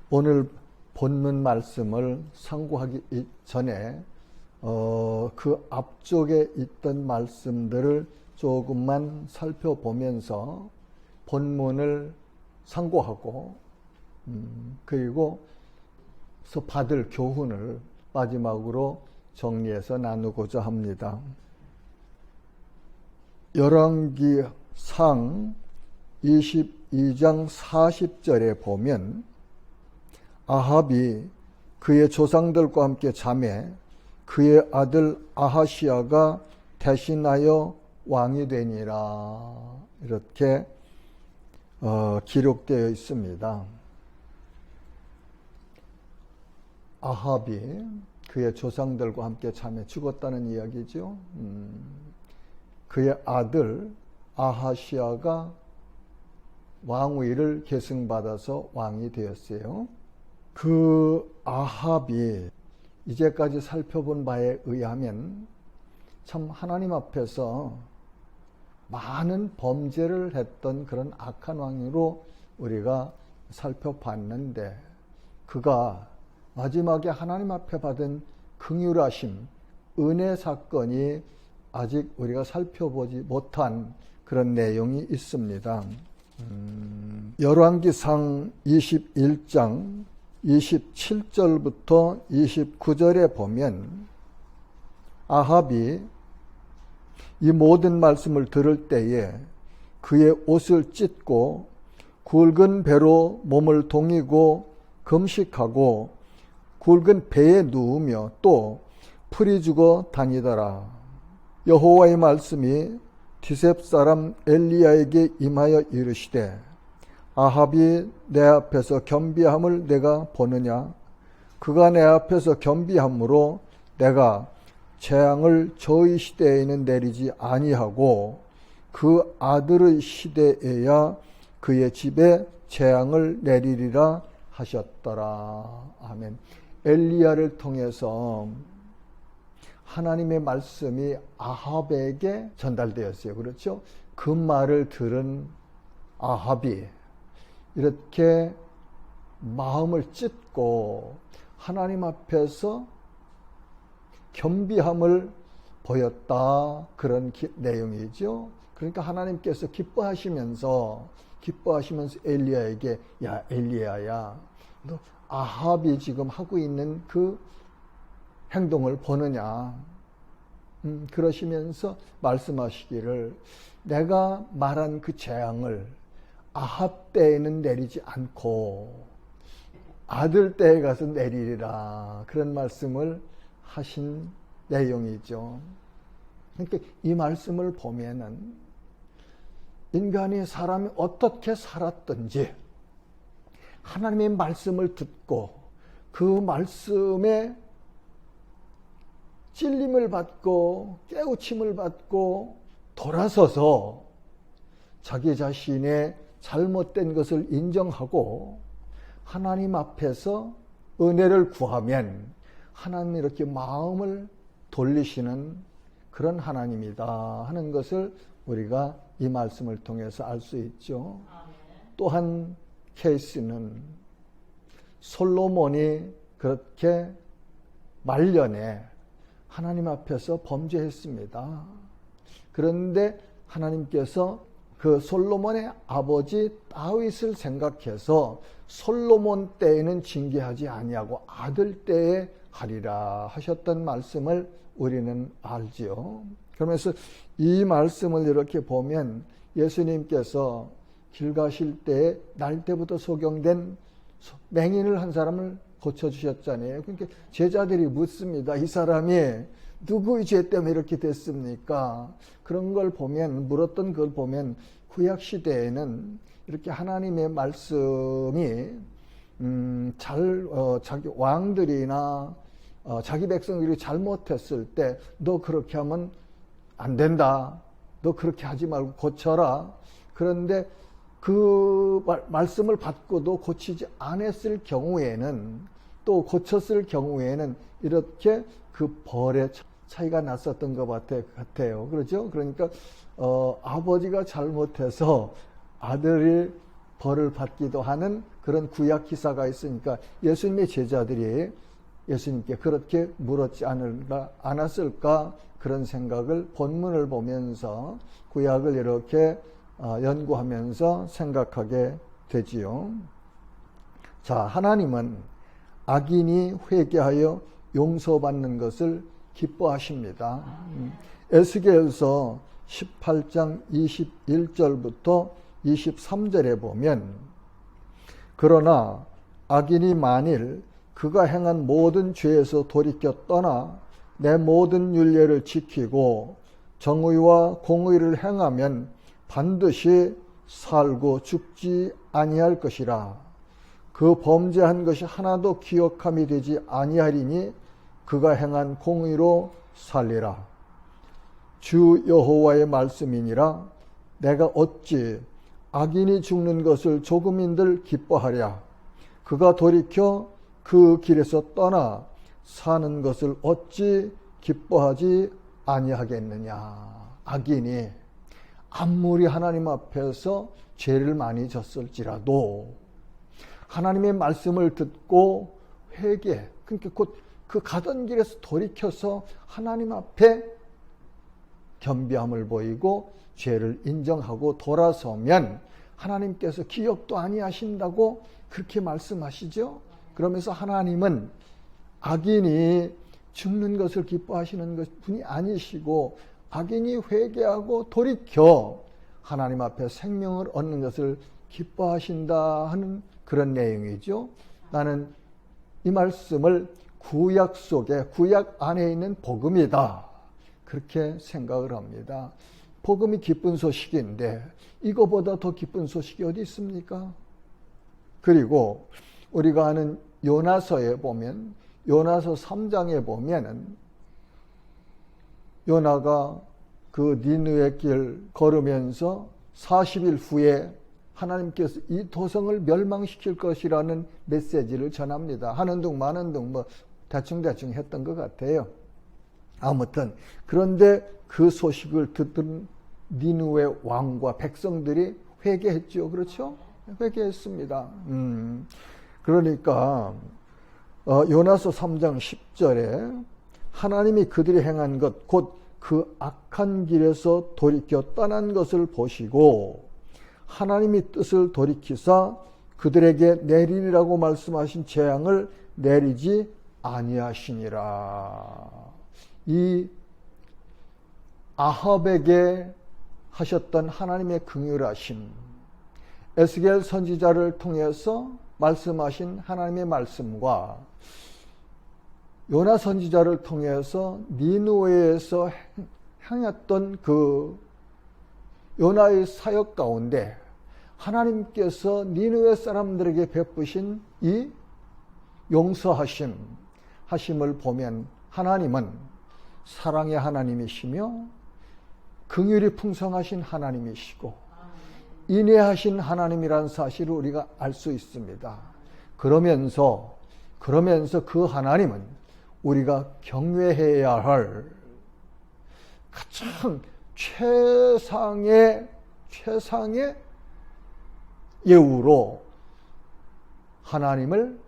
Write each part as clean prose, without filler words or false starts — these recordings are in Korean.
오늘 본문 말씀을 상고하기 전에 그 앞쪽에 있던 말씀들을 조금만 살펴보면서 본문을 상고하고 그리고 받을 교훈을 마지막으로 정리해서 나누고자 합니다. 열왕기상 22장 40절에 보면 아합이 그의 조상들과 함께 자매 그의 아들 아하시야가 대신하여 왕이 되니라, 이렇게 기록되어 있습니다. 아합이 그의 조상들과 함께 자매 죽었다는 이야기죠. 그의 아들 아하시야가 왕위를 계승받아서 왕이 되었어요. 그 아합이 이제까지 살펴본 바에 의하면 참 하나님 앞에서 많은 범죄를 했던 그런 악한 왕으로 우리가 살펴봤는데, 그가 마지막에 하나님 앞에 받은 긍휼하심, 은혜 사건이 아직 우리가 살펴보지 못한 그런 내용이 있습니다. 열왕기상 21장 27절부터 29절에 보면 아합이 이 모든 말씀을 들을 때에 그의 옷을 찢고 굵은 배로 몸을 동이고 금식하고 굵은 배에 누우며 또 풀이 죽어 다니더라. 여호와의 말씀이 디셉 사람 엘리야에게 임하여 이르시되 아합이 내 앞에서 겸비함을 내가 보느냐? 그가 내 앞에서 겸비함으로 내가 재앙을 저의 시대에는 내리지 아니하고 그 아들의 시대에야 그의 집에 재앙을 내리리라 하셨더라. 아멘. 엘리야를 통해서 하나님의 말씀이 아합에게 전달되었어요. 그렇죠? 그 말을 들은 아합이 이렇게 마음을 찢고 하나님 앞에서 겸비함을 보였다, 그런 내용이죠. 그러니까 하나님께서 기뻐하시면서 엘리야에게, 야 엘리야야, 너 아합이 지금 하고 있는 그 행동을 보느냐, 그러시면서 말씀하시기를 내가 말한 그 재앙을 아합 때에는 내리지 않고 아들 때에 가서 내리리라, 그런 말씀을 하신 내용이죠. 그러니까 이 말씀을 보면은 인간이, 사람이 어떻게 살았든지 하나님의 말씀을 듣고 그 말씀에 찔림을 받고 깨우침을 받고 돌아서서 자기 자신의 잘못된 것을 인정하고 하나님 앞에서 은혜를 구하면 하나님이 이렇게 마음을 돌리시는 그런 하나님이다 하는 것을 우리가 이 말씀을 통해서 알 수 있죠. 또 한 케이스는 솔로몬이 그렇게 말년에 하나님 앞에서 범죄했습니다. 그런데 하나님께서 그 솔로몬의 아버지 다윗을 생각해서 솔로몬 때에는 징계하지 아니하고 아들 때에 하리라 하셨던 말씀을 우리는 알지요. 그러면서 이 말씀을 이렇게 보면 예수님께서 길 가실 때에 날 때부터 소경된 맹인을 한 사람을 고쳐주셨잖아요. 그러니까 제자들이 묻습니다. 이 사람이 누구의 죄 때문에 이렇게 됐습니까? 그런 걸 보면, 물었던 걸 보면 구약시대에는 이렇게 하나님의 말씀이 자기 왕들이나 자기 백성들이 잘못했을 때 너 그렇게 하면 안 된다, 너 그렇게 하지 말고 고쳐라. 그런데 그 말씀을 받고도 고치지 않았을 경우에는, 또 고쳤을 경우에는 이렇게 그 벌의 차이가 났었던 것 같아요. 그렇죠? 그러니까 아버지가 잘못해서 아들이 벌을 받기도 하는 그런 구약 기사가 있으니까 예수님의 제자들이 예수님께 그렇게 물었지 않았을까 그런 생각을 본문을 보면서 구약을 이렇게 연구하면서 생각하게 되지요. 자, 하나님은 악인이 회개하여 용서받는 것을 기뻐하십니다. 에스겔서 18장 21절부터 23절에 보면 그러나 악인이 만일 그가 행한 모든 죄에서 돌이켜 떠나 내 모든 율례를 지키고 정의와 공의를 행하면 반드시 살고 죽지 아니할 것이라. 그 범죄한 것이 하나도 기억함이 되지 아니하리니 그가 행한 공의로 살리라. 주 여호와의 말씀이니라. 내가 어찌 악인이 죽는 것을 조금인들 기뻐하랴. 그가 돌이켜 그 길에서 떠나 사는 것을 어찌 기뻐하지 아니하겠느냐. 악인이 아무리 하나님 앞에서 죄를 많이 졌을지라도 하나님의 말씀을 듣고 회개, 그러니까 곧 그 가던 길에서 돌이켜서 하나님 앞에 겸비함을 보이고 죄를 인정하고 돌아서면 하나님께서 기억도 아니하신다고 그렇게 말씀하시죠. 그러면서 하나님은 악인이 죽는 것을 기뻐하시는 분이 아니시고 악인이 회개하고 돌이켜 하나님 앞에 생명을 얻는 것을 기뻐하신다 하는 그런 내용이죠. 나는 이 말씀을 구약 속에, 구약 안에 있는 복음이다, 그렇게 생각을 합니다. 복음이 기쁜 소식인데 이거보다 더 기쁜 소식이 어디 있습니까? 그리고 우리가 아는 요나서에 보면, 요나서 3장에 보면은 요나가 그 니느웨 길 걸으면서 40일 후에 하나님께서 이 도성을 멸망시킬 것이라는 메시지를 전합니다. 하는 둥 마는 둥 뭐 대충 했던 것 같아요. 아무튼 그런데 그 소식을 듣던 니느웨 왕과 백성들이 회개했죠. 그렇죠? 회개했습니다. 그러니까 요나서 3장 10절에 하나님이 그들이 행한 것 곧 그 악한 길에서 돌이켜 떠난 것을 보시고 하나님이 뜻을 돌이키사 그들에게 내리리라고 말씀하신 재앙을 내리지 아니하시니라. 이 아합에게 하셨던 하나님의 긍휼하심, 에스겔 선지자를 통해서 말씀하신 하나님의 말씀과 요나 선지자를 통해서 니느웨에서 행했던 그 요나의 사역 가운데 하나님께서 니느웨 사람들에게 베푸신 이 용서하심을 보면 하나님은 사랑의 하나님이시며 긍휼이 풍성하신 하나님이시고 인애하신 하나님이라는 사실을 우리가 알 수 있습니다. 그러면서 그 하나님은 우리가 경외해야 할 가장 최상의 예우로 하나님을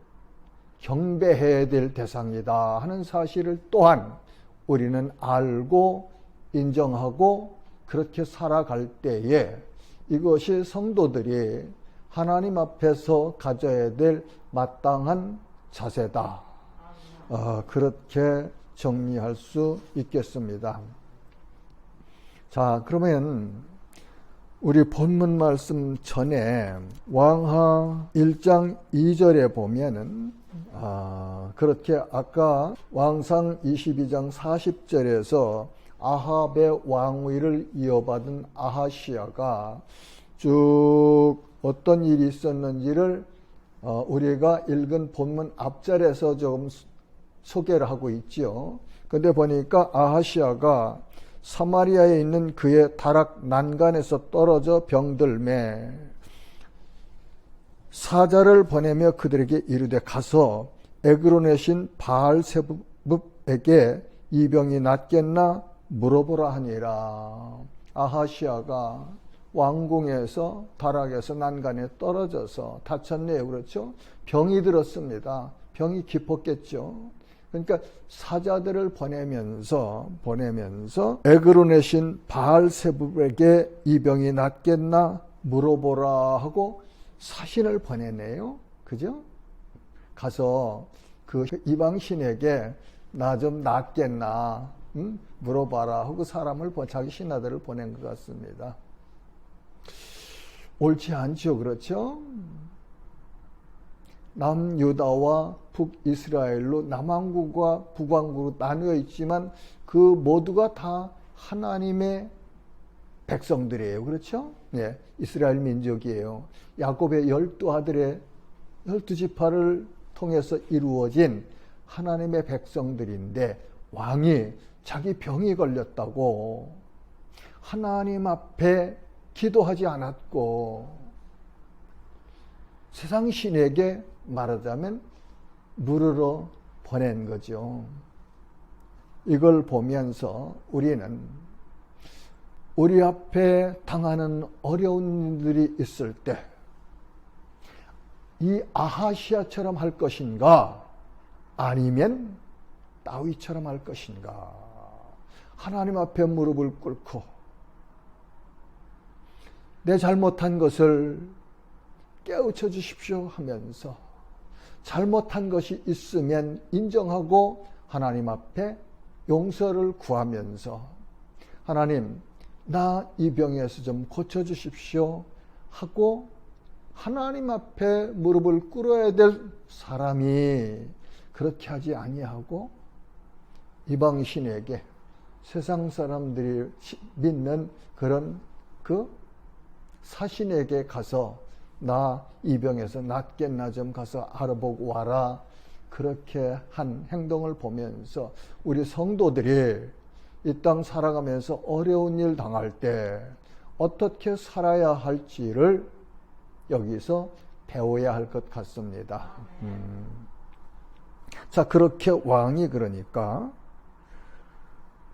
경배해야 될 대상이다 하는 사실을 또한 우리는 알고 인정하고 그렇게 살아갈 때에 이것이 성도들이 하나님 앞에서 가져야 될 마땅한 자세다. 그렇게 정리할 수 있겠습니다. 자, 그러면 우리 본문 말씀 전에 왕하 1장 2절에 보면은 그렇게 아까 왕상 22장 40절에서 아합의 왕위를 이어받은 아하시야가 쭉 어떤 일이 있었는지를 우리가 읽은 본문 앞절에서 조금 소개를 하고 있지요. 근데 보니까 아하시야가 사마리아에 있는 그의 다락 난간에서 떨어져 병들매 사자를 보내며 그들에게 이르되 가서 에그론의 신 바알세붑에게 이 병이 낫겠나 물어보라 하니라. 아하시야가 왕궁에서 다락에서 난간에 떨어져서 다쳤네요. 그렇죠? 병이 들었습니다. 병이 깊었겠죠. 그러니까 사자들을 보내면서 에그론의 신 바알세불에게 이 병이 낫겠나 물어보라 하고 사신을 보내네요. 그죠? 가서 그 이방신에게 나 좀 낫겠나 물어봐라 하고 사람을 자기 신하들을 보낸 것 같습니다. 옳지 않죠. 그렇죠? 남유다와 북이스라엘로 남왕국과 북왕국으로 나누어 있지만 그 모두가 다 하나님의 백성들이에요. 그렇죠? 네, 이스라엘 민족이에요. 야곱의 12아들의 12지파를 통해서 이루어진 하나님의 백성들인데 왕이 자기 병이 걸렸다고 하나님 앞에 기도하지 않았고 세상 신에게 말하자면 물으러 보낸 거죠. 이걸 보면서 우리는 우리 앞에 당하는 어려운 일들이 있을 때 이 아하시아처럼 할 것인가 아니면 다윗처럼 할 것인가 하나님 앞에 무릎을 꿇고 내 잘못한 것을 깨우쳐 주십시오 하면서 잘못한 것이 있으면 인정하고 하나님 앞에 용서를 구하면서 하나님 나 이 병에서 좀 고쳐 주십시오 하고 하나님 앞에 무릎을 꿇어야 될 사람이 그렇게 하지 아니하고 이방신에게 세상 사람들이 믿는 그런 그 사신에게 가서 나 이 병에서 낫겠나 좀 가서 알아보고 와라 그렇게 한 행동을 보면서 우리 성도들이 이 땅 살아가면서 어려운 일 당할 때 어떻게 살아야 할지를 여기서 배워야 할 것 같습니다. 자, 그렇게 왕이 그러니까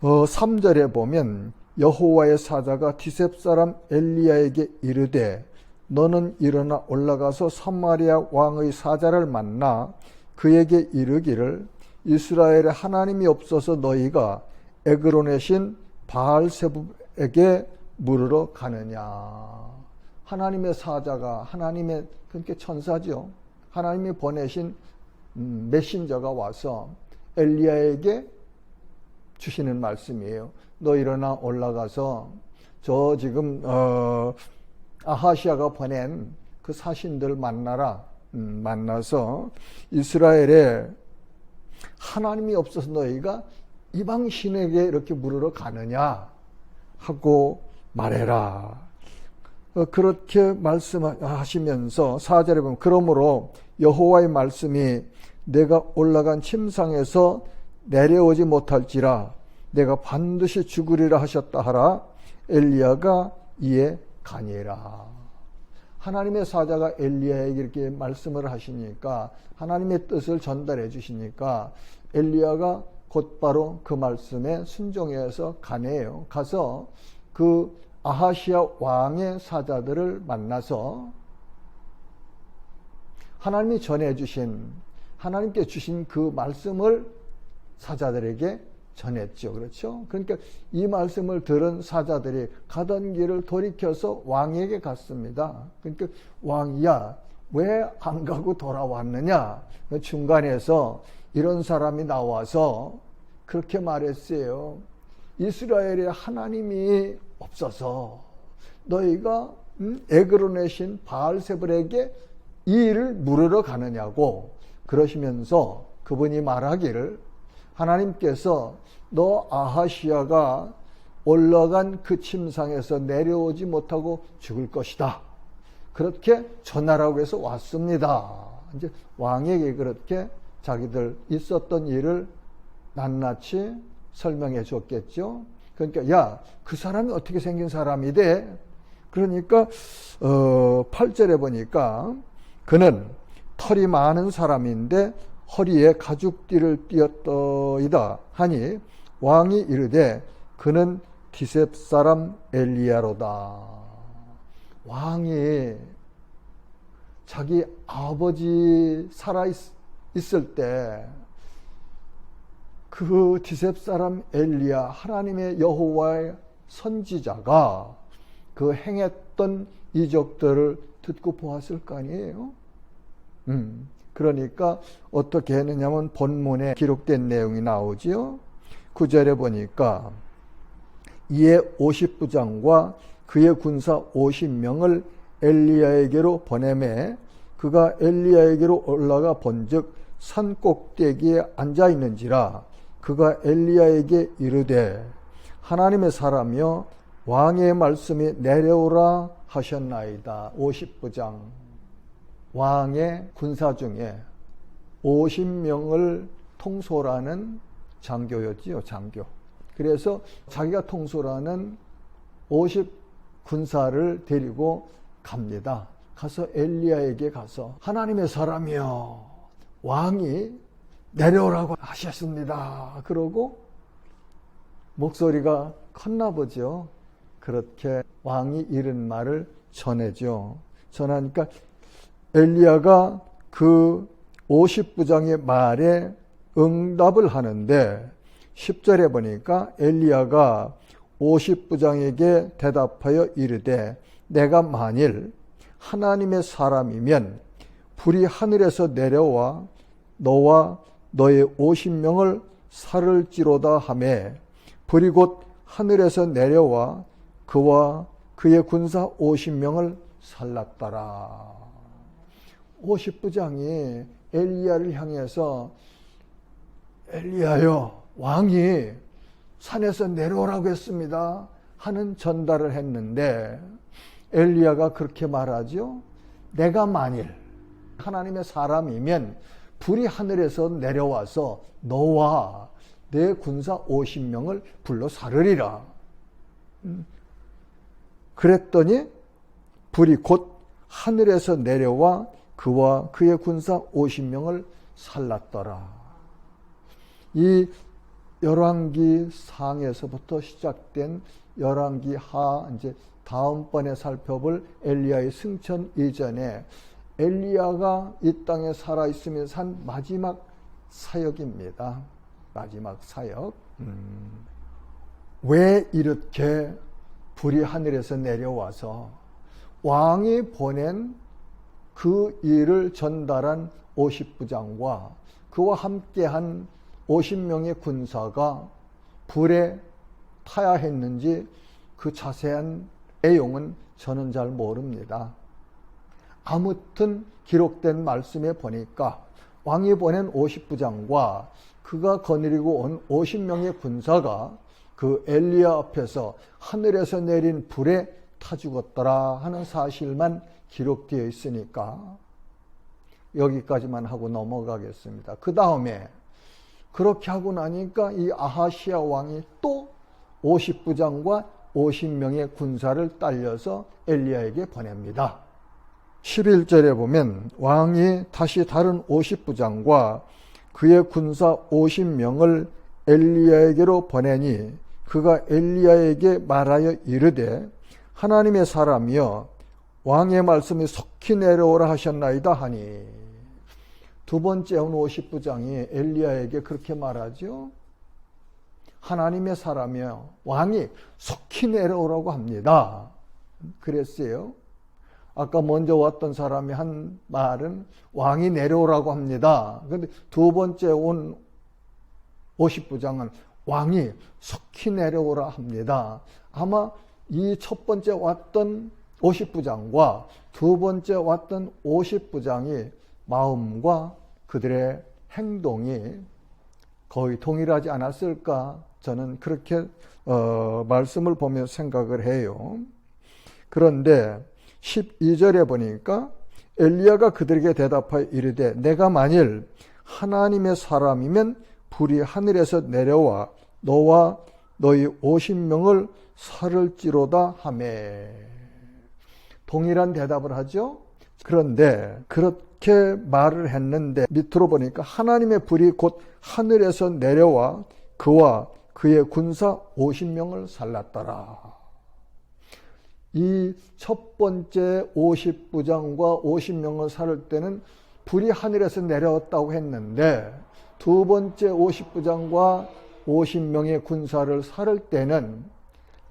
3절에 보면 여호와의 사자가 디셉 사람 엘리야에게 이르되 너는 일어나 올라가서 사마리아 왕의 사자를 만나 그에게 이르기를 이스라엘에 하나님이 없어서 너희가 에그론의 신 바알세불에게 물으러 가느냐. 하나님의 사자가 하나님의 그러니까 천사죠. 하나님이 보내신 메신저가 와서 엘리야에게 주시는 말씀이에요. 너 일어나 올라가서 저 지금 아하시아가 보낸 그 사신들 만나라. 만나서 이스라엘에 하나님이 없어서 너희가 이방 신에게 이렇게 물으러 가느냐 하고 말해라. 그렇게 말씀하시면서 4절에 보면 그러므로 여호와의 말씀이 내가 올라간 침상에서 내려오지 못할지라 내가 반드시 죽으리라 하셨다 하라. 엘리야가 이에 가니라. 하나님의 사자가 엘리야에게 이렇게 말씀을 하시니까 하나님의 뜻을 전달해 주시니까 엘리야가 곧바로 그 말씀에 순종해서 가네요. 가서 그 아하시아 왕의 사자들을 만나서 하나님이 전해주신 하나님께 주신 그 말씀을 사자들에게 전했죠. 그렇죠? 그러니까 이 말씀을 들은 사자들이 가던 길을 돌이켜서 왕에게 갔습니다. 그러니까 왕이야 왜 안 가고 돌아왔느냐? 중간에서 이런 사람이 나와서 그렇게 말했어요. 이스라엘에 하나님이 없어서 너희가 에그론의 신 바알세불에게 이 일을 물으러 가느냐고 그러시면서 그분이 말하기를 하나님께서 너 아하시아가 올라간 그 침상에서 내려오지 못하고 죽을 것이다. 그렇게 전하라고 해서 왔습니다. 이제 왕에게 그렇게 자기들 있었던 일을 낱낱이 설명해 줬겠죠. 그러니까 야, 그 사람이 어떻게 생긴 사람이대? 그러니까 8절에 보니까 그는 털이 많은 사람인데 허리에 가죽띠를 띠었더이다 하니 왕이 이르되 그는 디셉 사람 엘리야로다. 왕이 자기 아버지 살아 있을 때 그 디셉 사람 엘리야, 하나님의 여호와의 선지자가 그 행했던 이적들을 듣고 보았을 거 아니에요? 그러니까 어떻게 했느냐면 본문에 기록된 내용이 나오지요. 9절에 보니까 이에 50부장과 그의 군사 50명을 엘리야에게로 보내매 그가 엘리야에게로 올라가 본즉 산 꼭대기에 앉아 있는지라 그가 엘리야에게 이르되 하나님의 사람이여 왕의 말씀이 내려오라 하셨나이다. 50부장 왕의 군사 중에 50명을 통솔하는 장교였지요. 장교. 그래서 자기가 통솔하는 50 군사를 데리고 갑니다. 가서 엘리야에게 가서 하나님의 사람이여 왕이 내려오라고 하셨습니다. 그러고 목소리가 컸나 보죠. 그렇게 왕이 이른 말을 전해죠. 전하니까 엘리야가 그 50부장의 말에 응답을 하는데 10절에 보니까 엘리야가 50부장에게 대답하여 이르되 내가 만일 하나님의 사람이면 불이 하늘에서 내려와 너와 너의 50명을 살을지로다 하매 불이 곧 하늘에서 내려와 그와 그의 군사 50명을 살랐더라. 50부장이 엘리야를 향해서 엘리야여 왕이 산에서 내려오라고 했습니다 하는 전달을 했는데 엘리야가 그렇게 말하죠. 내가 만일 하나님의 사람이면 불이 하늘에서 내려와서 너와 내 군사 50명을 불러 사르리라. 그랬더니 불이 곧 하늘에서 내려와 그와 그의 군사 50명을 살랐더라. 이 열왕기 상에서부터 시작된 열왕기 하, 이제 다음번에 살펴볼 엘리야의 승천 이전에 엘리야가 이 땅에 살아있으면서 한 마지막 사역입니다. 마지막 사역. 왜 이렇게 불이 하늘에서 내려와서 왕이 보낸 그 일을 전달한 50부장과 그와 함께한 50명의 군사가 불에 타야 했는지 그 자세한 내용은 저는 잘 모릅니다. 아무튼 기록된 말씀에 보니까 왕이 보낸 50부장과 그가 거느리고 온 50명의 군사가 그 엘리야 앞에서 하늘에서 내린 불에 타 죽었더라 하는 사실만 기록되어 있으니까 여기까지만 하고 넘어가겠습니다. 그 다음에 그렇게 하고 나니까 이 아하시야 왕이 또 50부장과 50명의 군사를 딸려서 엘리야에게 보냅니다. 11절에 보면 왕이 다시 다른 50부장과 그의 군사 50명을 엘리야에게로 보내니 그가 엘리야에게 말하여 이르되 하나님의 사람이여 왕의 말씀이 속히 내려오라 하셨나이다 하니 두 번째 온 50부장이 엘리야에게 그렇게 말하죠. 하나님의 사람이여 왕이 속히 내려오라고 합니다. 그랬어요. 아까 먼저 왔던 사람이 한 말은 왕이 내려오라고 합니다. 그런데 두 번째 온 50부장은 왕이 속히 내려오라 합니다. 아마 이 첫 번째 왔던 50부장과 두 번째 왔던 50부장이 마음과 그들의 행동이 거의 동일하지 않았을까 저는 그렇게 말씀을 보며 생각을 해요. 그런데 12절에 보니까 엘리야가 그들에게 대답하여 이르되 내가 만일 하나님의 사람이면 불이 하늘에서 내려와 너와 너희 50명을 살을지로다 하매 동일한 대답을 하죠. 그런데 그렇게 말을 했는데 밑으로 보니까 하나님의 불이 곧 하늘에서 내려와 그와 그의 군사 50명을 살랐더라. 이 첫 번째 50부장과 50명을 살을 때는 불이 하늘에서 내려왔다고 했는데 두 번째 50부장과 50명의 군사를 살을 때는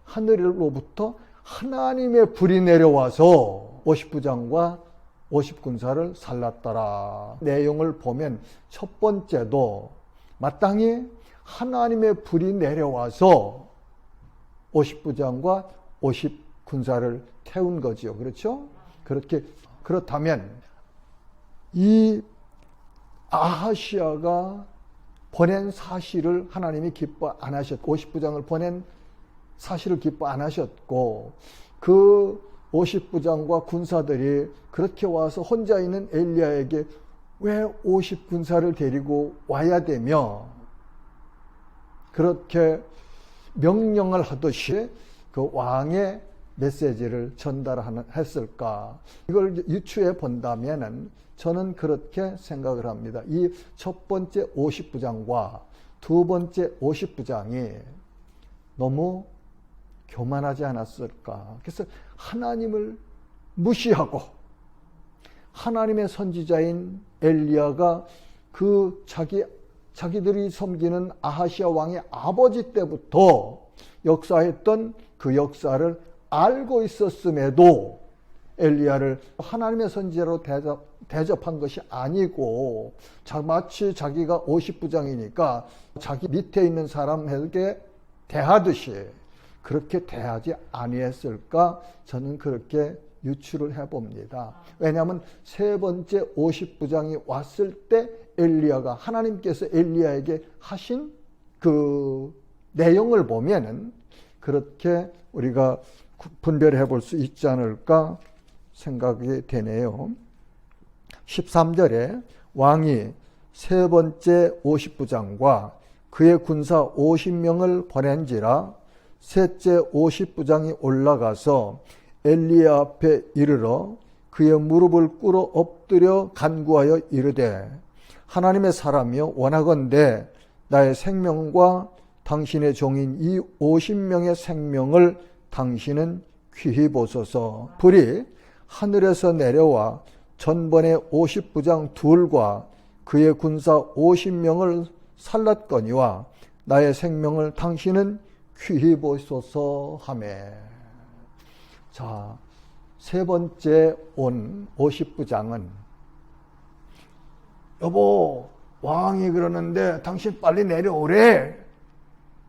하늘로부터 하나님의 불이 내려와서 50부장과 50군사를 살랐더라. 내용을 보면 첫 번째도 마땅히 하나님의 불이 내려와서 50부장과 50군사를 태운 거지요. 그렇죠? 그렇다면 이 아하시아가 보낸 사실을 하나님이 기뻐 안 하셨고 50부장을 보낸 사실을 기뻐 안 하셨고 그 50부장과 군사들이 그렇게 와서 혼자 있는 엘리야에게 왜 50군사를 데리고 와야 되며 그렇게 명령을 하듯이 그 왕의 메시지를 전달했을까? 이걸 유추해 본다면은 저는 그렇게 생각을 합니다. 이 첫 번째 50부장과 두 번째 50부장이 너무 교만하지 않았을까? 그래서 하나님을 무시하고 하나님의 선지자인 엘리야가 그 자기들이 섬기는 아하시아 왕의 아버지 때부터 역사했던 그 역사를 알고 있었음에도 엘리야를 하나님의 선지자로 대접한 것이 아니고 마치 자기가 50부장이니까 자기 밑에 있는 사람에게 대하듯이 그렇게 대하지 아니했을까? 저는 그렇게 유추를 해봅니다. 왜냐하면 세 번째 50부장이 왔을 때 엘리야가 하나님께서 엘리야에게 하신 그 내용을 보면은 그렇게 우리가 분별해 볼 수 있지 않을까 생각이 되네요. 13절에 왕이 세 번째 50부장과 그의 군사 50명을 보낸지라 셋째 50부장이 올라가서 엘리야 앞에 이르러 그의 무릎을 꿇어 엎드려 간구하여 이르되 하나님의 사람이여 원하건대 나의 생명과 당신의 종인 이 50명의 생명을 당신은 귀히 보소서. 불이 하늘에서 내려와 전번에 50부장 둘과 그의 군사 50명을 살랐거니와 나의 생명을 당신은 귀히 보소서 하매. 자, 세 번째 온 50부장은 여보 왕이 그러는데 당신 빨리 내려오래.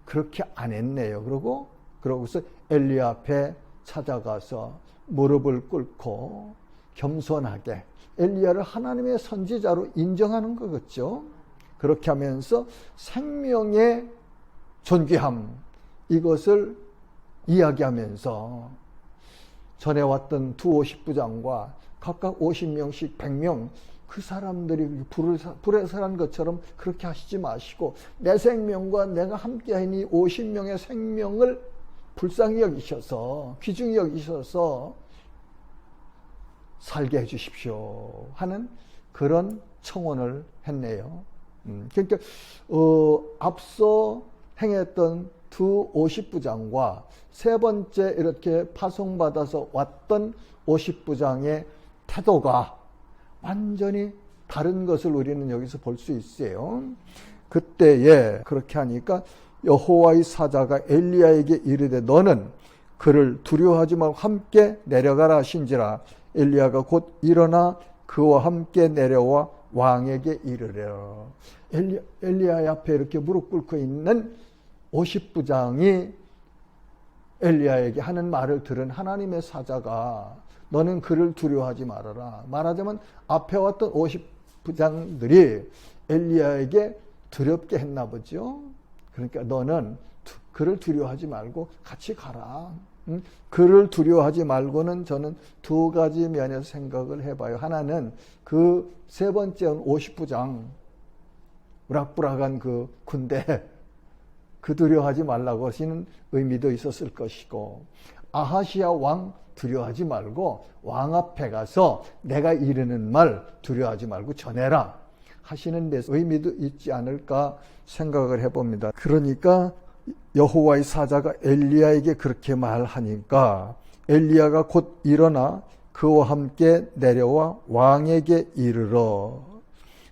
그렇게 안 했네요. 그러고서 엘리야 앞에 찾아가서 무릎을 꿇고 겸손하게 엘리야를 하나님의 선지자로 인정하는 거겠죠. 그렇게 하면서 생명의 존귀함 이것을 이야기하면서 전에 왔던 두 50부장과 각각 50명씩 100명 그 사람들이 불에 살한 것처럼 그렇게 하시지 마시고 내 생명과 내가 함께한 이 50명의 생명을 불쌍히 여기셔서 귀중히 여기셔서 살게 해주십시오 하는 그런 청원을 했네요. 그러니까 앞서 행했던 두 50부장과 세 번째 이렇게 파송받아서 왔던 50부장의 태도가 완전히 다른 것을 우리는 여기서 볼 수 있어요. 그때에 그렇게 하니까 여호와의 사자가 엘리야에게 이르되 너는 그를 두려워하지 말고 함께 내려가라 하신지라 엘리야가 곧 일어나 그와 함께 내려와 왕에게 이르려. 엘리야 앞에 이렇게 무릎 꿇고 있는 50부장이 엘리야에게 하는 말을 들은 하나님의 사자가 너는 그를 두려워하지 말아라. 말하자면 앞에 왔던 50부장들이 엘리야에게 두렵게 했나 보죠. 그러니까 너는 그를 두려워하지 말고 같이 가라. 그를 두려워하지 말고는 저는 두 가지 면에서 생각을 해봐요. 하나는 그 세 번째 50부장 우락부락한 그 군대 그 두려워하지 말라고 하시는 의미도 있었을 것이고 아하시아 왕 두려워하지 말고 왕 앞에 가서 내가 이르는 말 두려워하지 말고 전해라 하시는 데 의미도 있지 않을까 생각을 해봅니다. 그러니까 여호와의 사자가 엘리야에게 그렇게 말하니까 엘리야가 곧 일어나 그와 함께 내려와 왕에게 이르러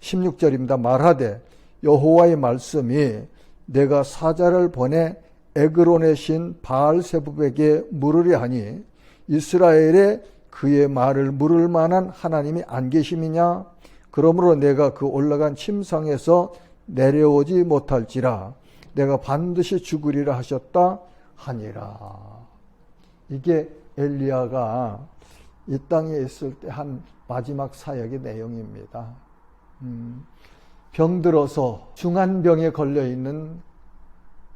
16절입니다. 말하되 여호와의 말씀이 내가 사자를 보내 에그론의 신 바알세붑에게 물으려 하니 이스라엘에 그의 말을 물을 만한 하나님이 안 계심이냐? 그러므로 내가 그 올라간 침상에서 내려오지 못할지라 내가 반드시 죽으리라 하셨다 하니라. 이게 엘리야가 이 땅에 있을 때 한 마지막 사역의 내용입니다. 병들어서 중한병에 걸려있는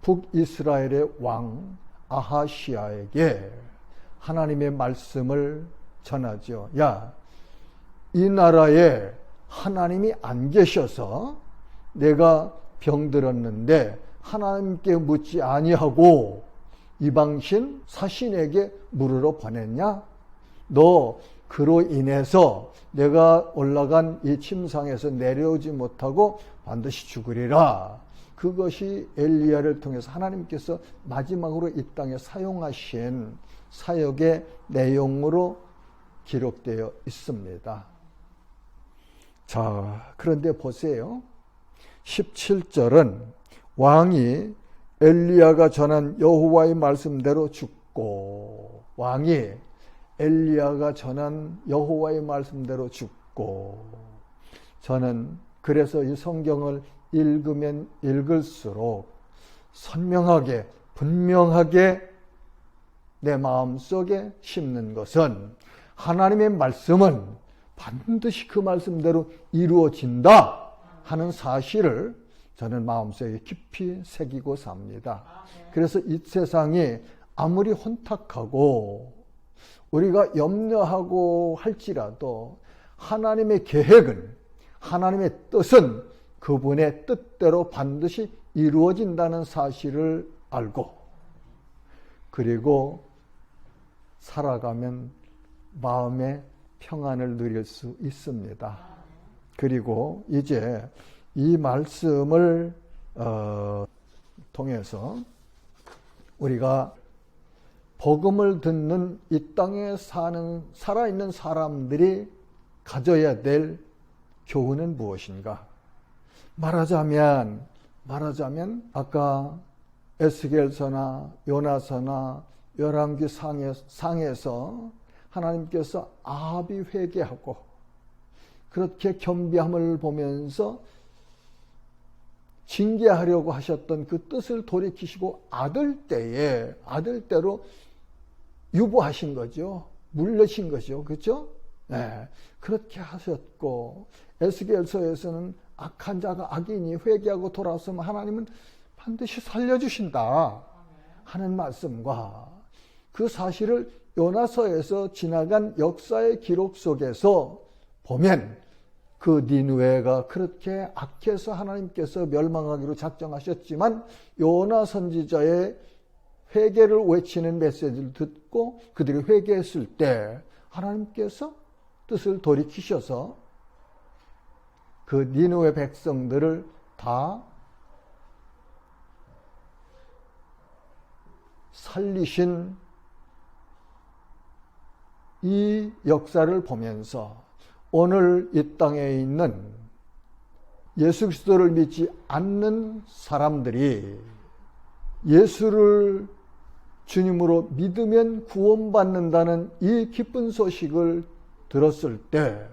북이스라엘의 왕 아하시아에게 하나님의 말씀을 전하죠. 야, 이 나라에 하나님이 안 계셔서 내가 병들었는데 하나님께 묻지 아니하고 이방신 사신에게 물으러 보냈냐? 너 그로 인해서 내가 올라간 이 침상에서 내려오지 못하고 반드시 죽으리라. 그것이 엘리야를 통해서 하나님께서 마지막으로 이 땅에 사용하신 사역의 내용으로 기록되어 있습니다. 자, 그런데 보세요. 17절은 왕이 엘리야가 전한 여호와의 말씀대로 죽고, 왕이 엘리야가 전한 여호와의 말씀대로 죽고, 저는 그래서 이 성경을 읽으면 읽을수록 선명하게 분명하게 내 마음속에 심는 것은 하나님의 말씀은 반드시 그 말씀대로 이루어진다 하는 사실을 저는 마음속에 깊이 새기고 삽니다. 그래서 이 세상이 아무리 혼탁하고 우리가 염려하고 할지라도 하나님의 계획은, 하나님의 뜻은 그분의 뜻대로 반드시 이루어진다는 사실을 알고, 그리고 살아가면 마음의 평안을 누릴 수 있습니다. 그리고 이제 이 말씀을 통해서 우리가 복음을 듣는 이 땅에 사는 살아있는 사람들이 가져야 될 교훈은 무엇인가? 말하자면 아까 에스겔서나 요나서나 열왕기 상에서 하나님께서 아합이 회개하고 그렇게 겸비함을 보면서 징계하려고 하셨던 그 뜻을 돌이키시고 아들대로 유보하신 거죠. 물려신 거죠. 그렇죠? 네, 그렇게 하셨고, 에스겔서에서는 악한 자가 악인이 회개하고 돌아서면 하나님은 반드시 살려주신다 하는 말씀과 그 사실을 요나서에서 지나간 역사의 기록 속에서 보면 그 니느웨가 그렇게 악해서 하나님께서 멸망하기로 작정하셨지만 요나 선지자의 회개를 외치는 메시지를 듣고 그들이 회개했을 때 하나님께서 뜻을 돌이키셔서 그 니느웨 백성들을 다 살리신 이 역사를 보면서 오늘 이 땅에 있는 예수 그리스도를 믿지 않는 사람들이 예수를 주님으로 믿으면 구원받는다는 이 기쁜 소식을 들었을 때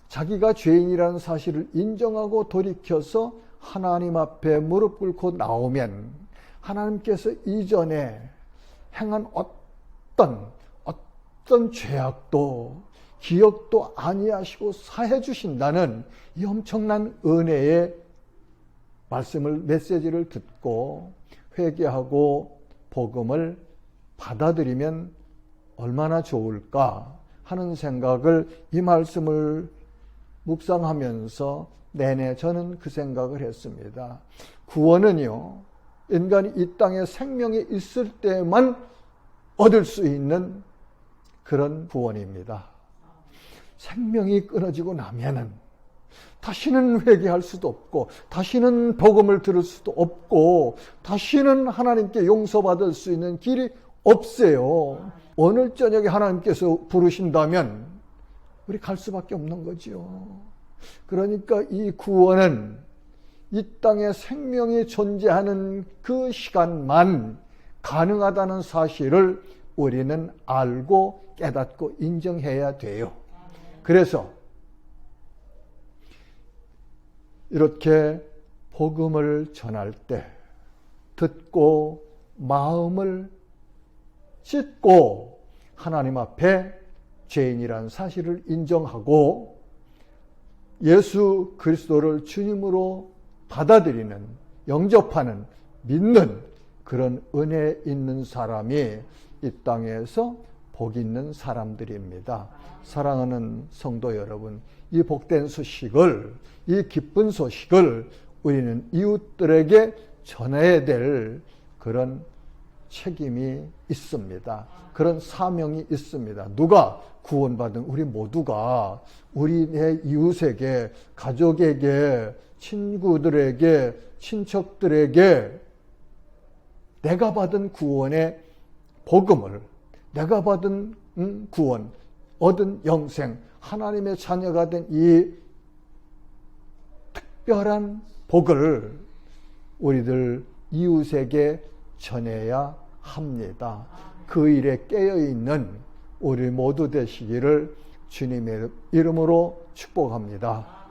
자기가 죄인이라는 사실을 인정하고 돌이켜서 하나님 앞에 무릎 꿇고 나오면 하나님께서 이전에 행한 어떤 죄악도 기억도 아니하시고 사해 주신다는 이 엄청난 은혜의 말씀을, 메시지를 듣고 회개하고 복음을 받아들이면 얼마나 좋을까 하는 생각을, 이 말씀을 묵상하면서 내내 저는 그 생각을 했습니다. 구원은요, 인간이 이 땅에 생명이 있을 때만 얻을 수 있는 그런 구원입니다. 생명이 끊어지고 나면은 다시는 회개할 수도 없고, 다시는 복음을 들을 수도 없고, 다시는 하나님께 용서받을 수 있는 길이 없어요. 오늘 저녁에 하나님께서 부르신다면 우리 갈 수밖에 없는 거죠. 그러니까 이 구원은 이 땅에 생명이 존재하는 그 시간만 가능하다는 사실을 우리는 알고 깨닫고 인정해야 돼요. 그래서 이렇게 복음을 전할 때 듣고 마음을 찢고 하나님 앞에 죄인이라는 사실을 인정하고 예수 그리스도를 주님으로 받아들이는, 영접하는, 믿는 그런 은혜 있는 사람이 이 땅에서 복 있는 사람들입니다. 사랑하는 성도 여러분, 이 복된 소식을, 이 기쁜 소식을 우리는 이웃들에게 전해야 될 그런 책임이 있습니다. 그런 사명이 있습니다. 누가? 구원받은 우리 모두가 우리의 이웃에게, 가족에게, 친구들에게, 친척들에게 내가 받은 구원의 복음을, 내가 받은 구원, 얻은 영생, 하나님의 자녀가 된 이 특별한 복을 우리들 이웃에게 전해야 합니다. 그 일에 깨어있는 우리 모두 되시기를 주님의 이름으로 축복합니다.